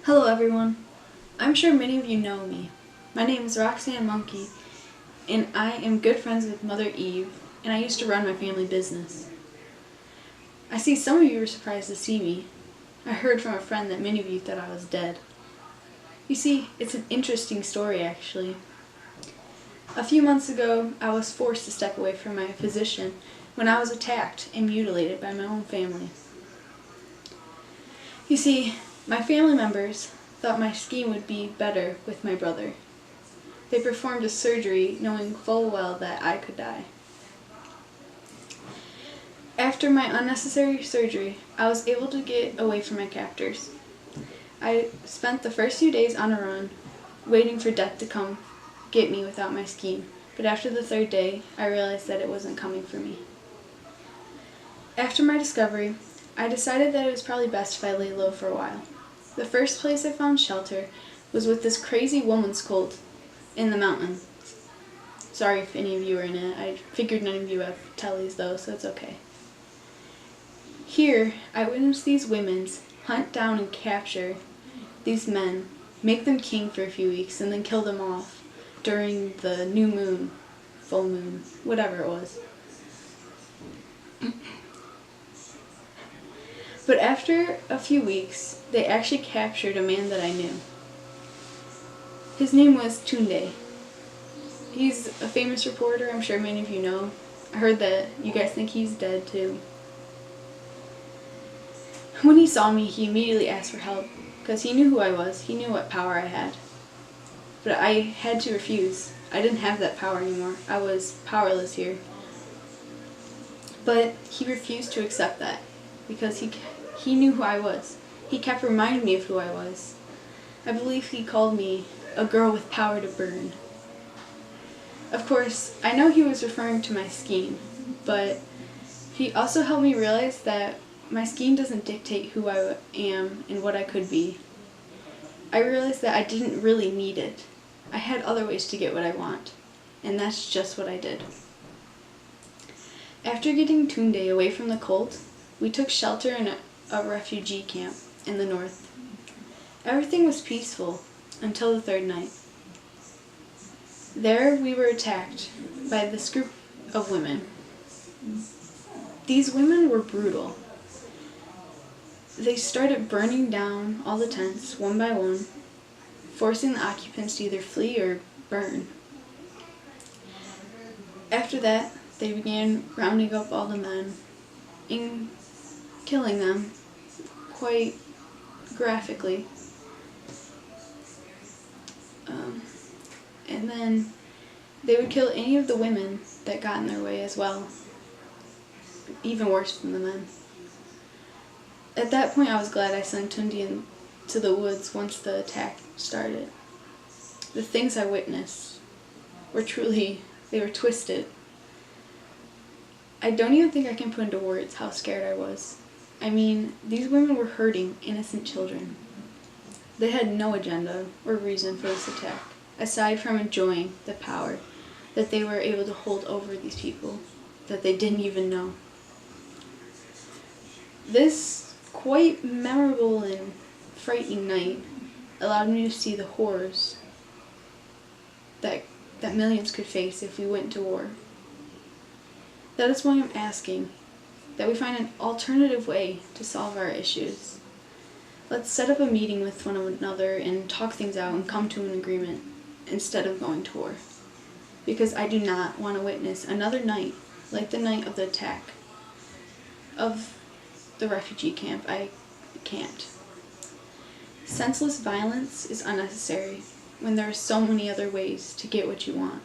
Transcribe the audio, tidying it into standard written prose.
Hello everyone. I'm sure many of you know me. My name is Roxy and Monke, and I am good friends with Mother Eve, and I used to run my family business. I see some of you were surprised to see me. I heard from a friend that many of you thought I was dead. You see, it's an interesting story actually. A few months ago, I was forced to step away from my position when I was attacked and mutilated by my own family. You see, my family members thought my scheme would be better with my brother. They performed a surgery knowing full well that I could die. After my unnecessary surgery, I was able to get away from my captors. I spent the first few days on a run, waiting for death to come get me without my scheme, but after the third day, I realized that it wasn't coming for me. After my discovery, I decided that it was probably best if I lay low for a while. The first place I found shelter was with this crazy woman's cult in the mountains. Sorry if any of you are in it. I figured none of you have tellies though, so it's okay. Here, I witnessed these women hunt down and capture these men, make them king for a few weeks, and then kill them off during the new moon, full moon, whatever it was. But after a few weeks, they actually captured a man that I knew. His name was Tunde. He's a famous reporter, I'm sure many of you know. I heard that you guys think he's dead too. When he saw me, he immediately asked for help, because he knew who I was, he knew what power I had. But I had to refuse. I didn't have that power anymore. I was powerless here. But he refused to accept that, because he knew who I was. He kept reminding me of who I was. I believe he called me a girl with power to burn. Of course, I know he was referring to my scheme, but he also helped me realize that my scheme doesn't dictate who I am and what I could be. I realized that I didn't really need it. I had other ways to get what I want, and that's just what I did. After getting Tunde away from the cult, we took shelter in a refugee camp in the north. Everything was peaceful until the third night. There we were attacked by this group of women. These women were brutal. They started burning down all the tents one by one, forcing the occupants to either flee or burn. After that, they began rounding up all the men and killing them quite graphically. And then they would kill any of the women that got in their way as well. Even worse than the men. At that point, I was glad I sent Tunde into the woods once the attack started. The things I witnessed were they were twisted. I don't even think I can put into words how scared I was. I mean, these women were hurting innocent children. They had no agenda or reason for this attack, aside from enjoying the power that they were able to hold over these people that they didn't even know. This quite memorable and frightening night allowed me to see the horrors that millions could face if we went to war. That is why I'm asking that we find an alternative way to solve our issues. Let's set up a meeting with one another and talk things out and come to an agreement instead of going to war. Because I do not want to witness another night like the night of the attack of the refugee camp. I can't. Senseless violence is unnecessary when there are so many other ways to get what you want.